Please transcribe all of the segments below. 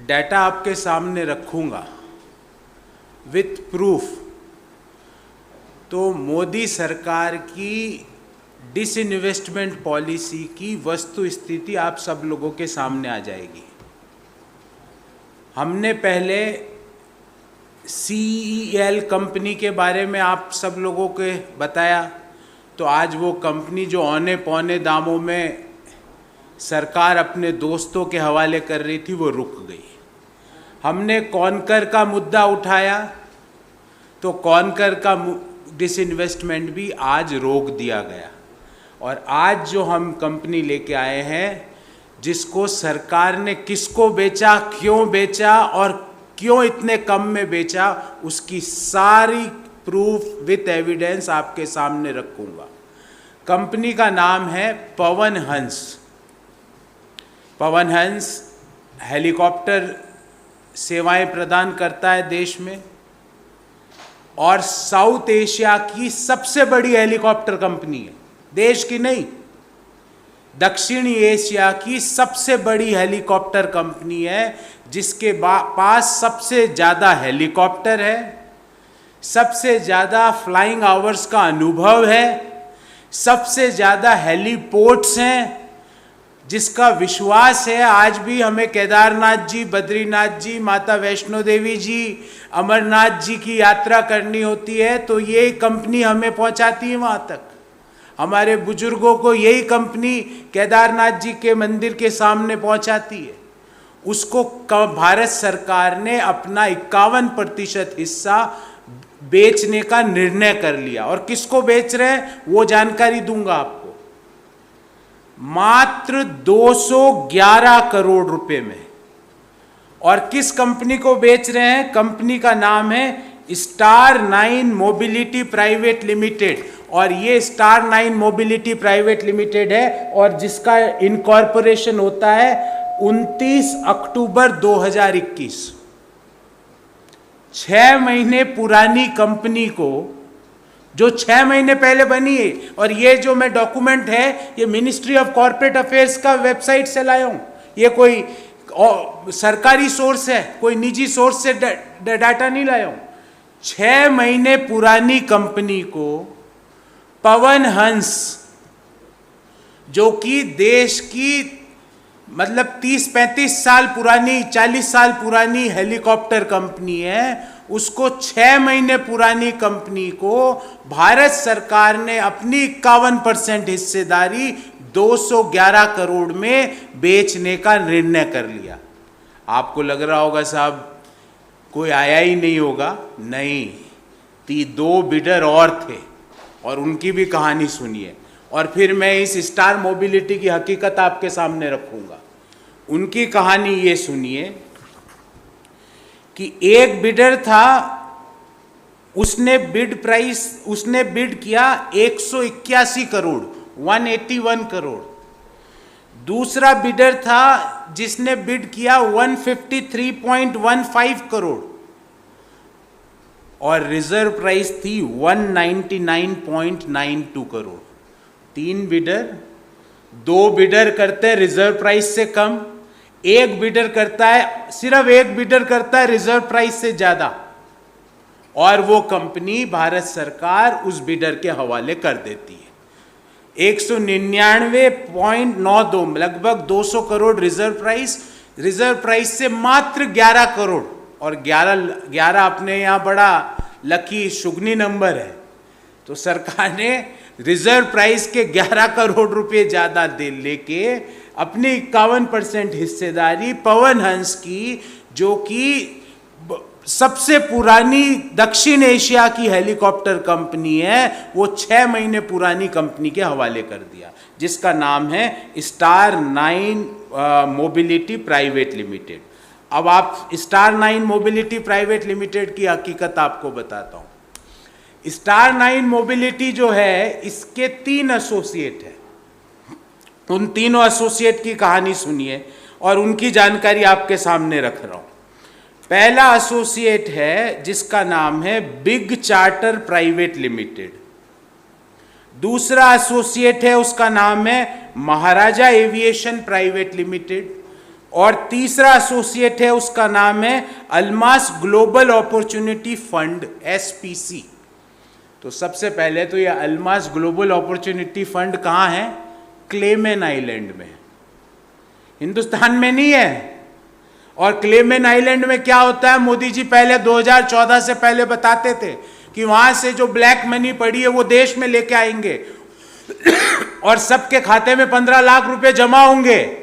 Data आपके सामने रखूंगा विथ प्रूफ, तो मोदी सरकार की डिसइन्वेस्टमेंट पॉलिसी की वस्तु स्थिति आप सब लोगों के सामने आ जाएगी। हमने पहले CEL कंपनी के बारे में आप सब लोगों को बताया, तो आज वो कंपनी जो औने पौने दामों में सरकार अपने दोस्तों के हवाले कर रही थी, वो रुक गई। हमने कॉनकर का मुद्दा उठाया, तो कॉनकर का डिसइन्वेस्टमेंट भी आज रोक दिया गया। और आज जो हम कंपनी लेके आए हैं, जिसको सरकार ने किसको बेचा, क्यों बेचा और क्यों इतने कम में बेचा, उसकी सारी प्रूफ विथ एविडेंस आपके सामने रखूंगा। कंपनी का नाम है पवन हंस। पवन हंस हेलीकॉप्टर सेवाएं प्रदान करता है देश में, और साउथ एशिया की सबसे बड़ी हेलीकॉप्टर कंपनी है। देश की नहीं, दक्षिणी एशिया की सबसे बड़ी हेलीकॉप्टर कंपनी है, जिसके पास सबसे ज़्यादा हेलीकॉप्टर है, सबसे ज़्यादा फ्लाइंग आवर्स का अनुभव है, सबसे ज़्यादा हेलीपोर्ट्स हैं, जिसका विश्वास है आज भी हमें केदारनाथ जी, बद्रीनाथ जी, माता वैष्णो देवी जी, अमरनाथ जी की यात्रा करनी होती है तो ये कंपनी हमें पहुंचाती है वहाँ तक। हमारे बुजुर्गों को यही कंपनी केदारनाथ जी के मंदिर के सामने पहुंचाती है। उसको भारत सरकार ने अपना 51% हिस्सा बेचने का निर्णय कर लिया। और किसको बेच रहे हैं वो जानकारी दूंगा आपको। मात्र 211 करोड़ रुपए में। और किस कंपनी को बेच रहे हैं? कंपनी का नाम है स्टार 9 मोबिलिटी प्राइवेट लिमिटेड। और ये स्टार 9 मोबिलिटी प्राइवेट लिमिटेड है, और जिसका इनकॉर्पोरेशन होता है 29 अक्टूबर 2021। 6 महीने पुरानी कंपनी को, जो 6 महीने पहले बनी है, और ये जो मैं डॉक्यूमेंट है ये मिनिस्ट्री ऑफ कॉर्पोरेट अफेयर्स का वेबसाइट से लाया हूं। ये कोई सरकारी सोर्स है, कोई निजी सोर्स से डाटा नहीं लाया हूं। 6 महीने पुरानी कंपनी को पवन हंस, जो कि देश की मतलब 30-35 साल पुरानी, 40 साल पुरानी हेलीकॉप्टर कंपनी है, उसको 6 महीने पुरानी कंपनी को भारत सरकार ने अपनी 51% हिस्सेदारी 211 करोड़ में बेचने का निर्णय कर लिया। आपको लग रहा होगा साहब कोई आया ही नहीं होगा, नहीं, 2 बिडर और थे, और उनकी भी कहानी सुनिए। और फिर मैं इस स्टार मोबिलिटी की हकीकत आपके सामने रखूंगा। उनकी कहानी ये सुनिए कि एक बिडर था, उसने बिड किया 181 करोड़, 181 करोड़। दूसरा बिडर था जिसने बिड किया 153.15 करोड़, और रिजर्व प्राइस थी 199.92 करोड़। 3 बिडर, 2 बिडर करते हैं रिजर्व प्राइस से कम, एक बिडर करता है, सिर्फ एक बिडर करता है रिजर्व प्राइस से ज्यादा, और वो कंपनी भारत सरकार उस बिडर के हवाले कर देती है। 199.92, लगभग 200 करोड़ रिजर्व प्राइस से मात्र 11 करोड़, और 11 अपने यहाँ बड़ा लकी शुगनी नंबर है, तो सरकार ने रिजर्व प्राइस के 11 करोड़ रुपए ज्यादा दे लेके अपनी 51% हिस्सेदारी पवन हंस की, जो कि सबसे पुरानी दक्षिण एशिया की हेलीकॉप्टर कंपनी है, वो 6 महीने पुरानी कंपनी के हवाले कर दिया, जिसका नाम है स्टार 9 मोबिलिटी प्राइवेट लिमिटेड। अब आप स्टार 9 मोबिलिटी प्राइवेट लिमिटेड की हकीकत आपको बताता हूं। स्टार 9 मोबिलिटी जो है, इसके 3 एसोसिएट हैं। उन तीनों एसोसिएट की कहानी सुनिए, और उनकी जानकारी आपके सामने रख रहा हूं। पहला एसोसिएट है जिसका नाम है बिग चार्टर प्राइवेट लिमिटेड। दूसरा एसोसिएट है, उसका नाम है महाराजा एविएशन प्राइवेट लिमिटेड। और तीसरा एसोसिएट है, उसका नाम है Almas global opportunity fund, SPC. तो सबसे पहले तो ये अल्मास ग्लोबल अपॉर्चुनिटी फंड कहाँ है? क्लेमेन आइलैंड में, हिंदुस्तान में नहीं है। और क्लेमेन आइलैंड में क्या होता है, मोदी जी पहले 2014 से पहले बताते थे कि वहां से जो ब्लैक मनी पड़ी है वो देश में लेके आएंगे और सबके खाते में 15 लाख रुपए जमा होंगे।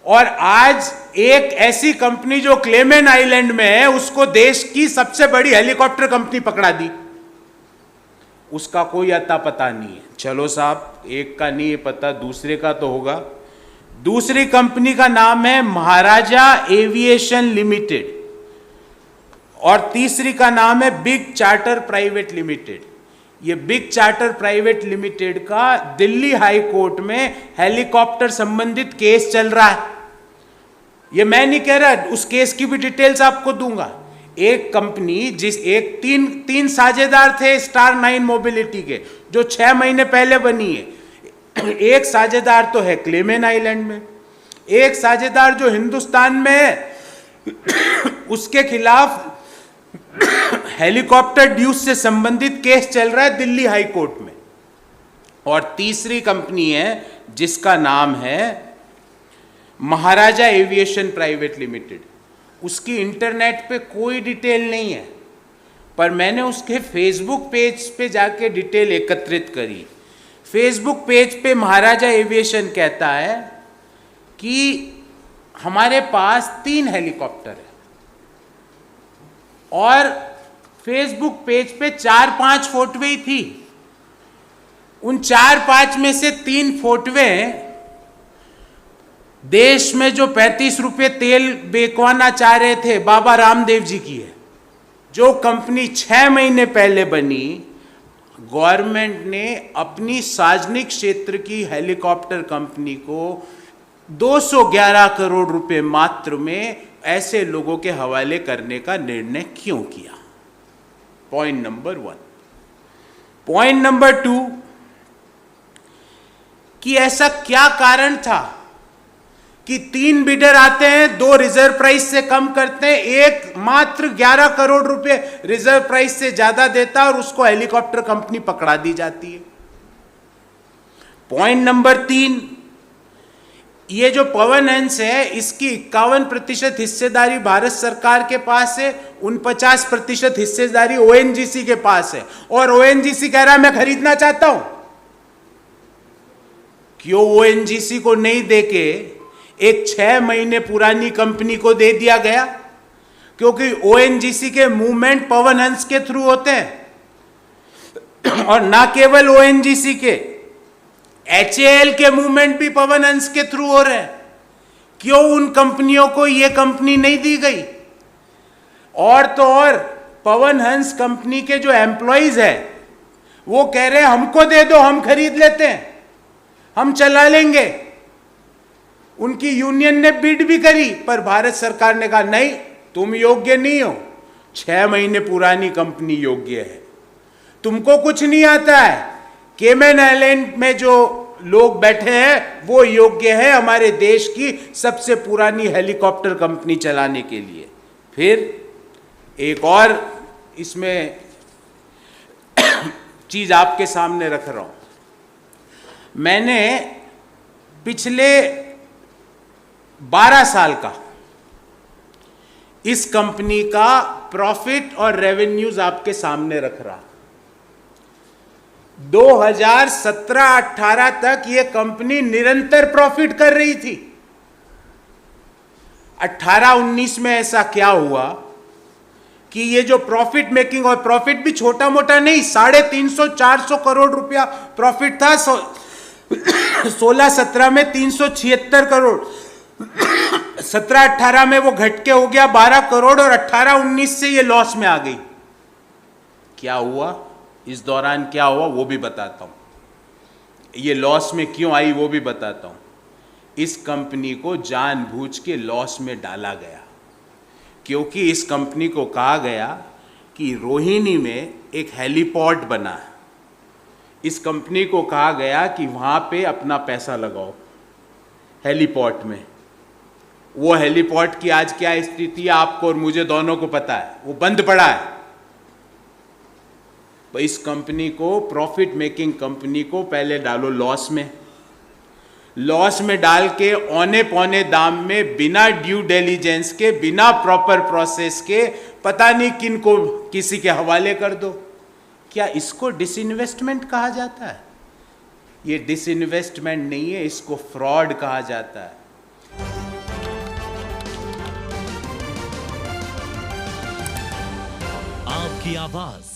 और आज एक ऐसी कंपनी जो क्लेमेन आइलैंड में है, उसको देश की सबसे बड़ी हेलीकॉप्टर कंपनी पकड़ा दी। उसका कोई अता पता नहीं है। चलो साहब, एक का नहीं है पता, दूसरे का तो होगा। दूसरी कंपनी का नाम है महाराजा एविएशन लिमिटेड और तीसरी का नाम है बिग चार्टर प्राइवेट लिमिटेड। ये बिग चार्टर प्राइवेट लिमिटेड का दिल्ली हाई कोर्ट में हेलीकॉप्टर संबंधित केस चल रहा है। ये मैं नहीं कह रहा, उस केस की भी डिटेल्स आपको दूंगा। एक कंपनी एक तीन साझेदार थे स्टार 9 मोबिलिटी के, जो 6 महीने पहले बनी है। एक साझेदार तो है क्लेमेन आइलैंड में, एक साझेदार जो हिंदुस्तान में है उसके खिलाफ हेलीकॉप्टर ड्यूज से संबंधित केस चल रहा है दिल्ली हाई कोर्ट में। और तीसरी कंपनी है जिसका नाम है महाराजा एविएशन प्राइवेट लिमिटेड। उसकी इंटरनेट पे कोई डिटेल नहीं है, पर मैंने उसके फेसबुक पेज पे जाके डिटेल एकत्रित करी। फेसबुक पेज पे महाराजा एविएशन कहता है कि हमारे पास 3 हेलीकॉप्टर है और फेसबुक पेज पे 4-5 फोटोवें ही थी। उन 4-5 में से 3 फोटोवें देश में जो 35 रुपये तेल बेचवाना चाह रहे थे बाबा रामदेव जी की है। जो कंपनी 6 महीने पहले बनी, गवर्नमेंट ने अपनी सार्वजनिक क्षेत्र की हेलीकॉप्टर कंपनी को 211 करोड़ रुपए मात्र में ऐसे लोगों के हवाले करने का निर्णय क्यों किया? Point number 1। पॉइंट नंबर 2 कि ऐसा क्या कारण था कि 3 बिडर आते हैं, 2 रिजर्व प्राइस से कम करते हैं, एक मात्र 11 करोड़ रुपए रिजर्व प्राइस से ज्यादा देता है और उसको हेलीकॉप्टर कंपनी पकड़ा दी जाती है। पॉइंट नंबर 3, ये जो पवन हंस है इसकी 51% हिस्सेदारी भारत सरकार के पास है, 49% हिस्सेदारी ओएनजीसी के पास है। और ओएनजीसी कह रहा है मैं खरीदना चाहता हूं। क्यों ओएनजीसी को नहीं देके एक 6 महीने पुरानी कंपनी को दे दिया गया? क्योंकि ओएनजीसी के मूवमेंट पवन हंस के थ्रू होते हैं और ना केवल ओएनजीसी के, एचएएल के मूवमेंट भी पवन हंस के थ्रू हो रहे हैं। क्यों उन कंपनियों को यह कंपनी नहीं दी गई? और तो और पवन हंस कंपनी के जो एम्प्लॉइज है वो कह रहे हैं हमको दे दो, हम खरीद लेते हैं, हम चला लेंगे। उनकी यूनियन ने बिड भी करी पर भारत सरकार ने कहा नहीं, तुम योग्य नहीं हो। 6 महीने पुरानी कंपनी योग्य है, तुमको कुछ नहीं आता है। केमन आइलैंड में जो लोग बैठे हैं वो योग्य है हमारे देश की सबसे पुरानी हेलीकॉप्टर कंपनी चलाने के लिए। फिर एक और इसमें चीज आपके सामने रख रहा हूं। मैंने पिछले 12 साल का इस कंपनी का प्रॉफिट और रेवेन्यूज आपके सामने रख रहा। 2017-18 तक यह कंपनी निरंतर प्रॉफिट कर रही थी। 18-19 में ऐसा क्या हुआ कि ये जो प्रॉफिट मेकिंग, और प्रॉफिट भी छोटा मोटा नहीं, 350-400 करोड़ रुपया प्रॉफिट था। 16-17 में 376 करोड़, 17-18 में वो घट के हो गया 12 करोड़ और 18-19 से ये लॉस में आ गई। क्या हुआ इस दौरान, क्या हुआ वो भी बताता हूं। ये लॉस में क्यों आई वो भी बताता हूं। इस कंपनी को जानबूझ के लॉस में डाला गया क्योंकि इस कंपनी को कहा गया कि रोहिणी में एक हेलीपॉड बना है। इस कंपनी को कहा गया कि वहां पे अपना पैसा लगाओ हेलीपॉड में। वो हेलीपोर्ट की आज क्या स्थिति है आपको और मुझे दोनों को पता है, वो बंद पड़ा है। तो इस कंपनी को, प्रॉफिट मेकिंग कंपनी को पहले डालो लॉस में डाल के औने पौने दाम में, बिना ड्यू डिलिजेंस के, बिना प्रॉपर प्रोसेस के, पता नहीं किन को किसी के हवाले कर दो। क्या इसको डिसइन्वेस्टमेंट कहा जाता है? ये डिसइन्वेस्टमेंट नहीं है, इसको फ्रॉड कहा जाता है। आपकी आवाज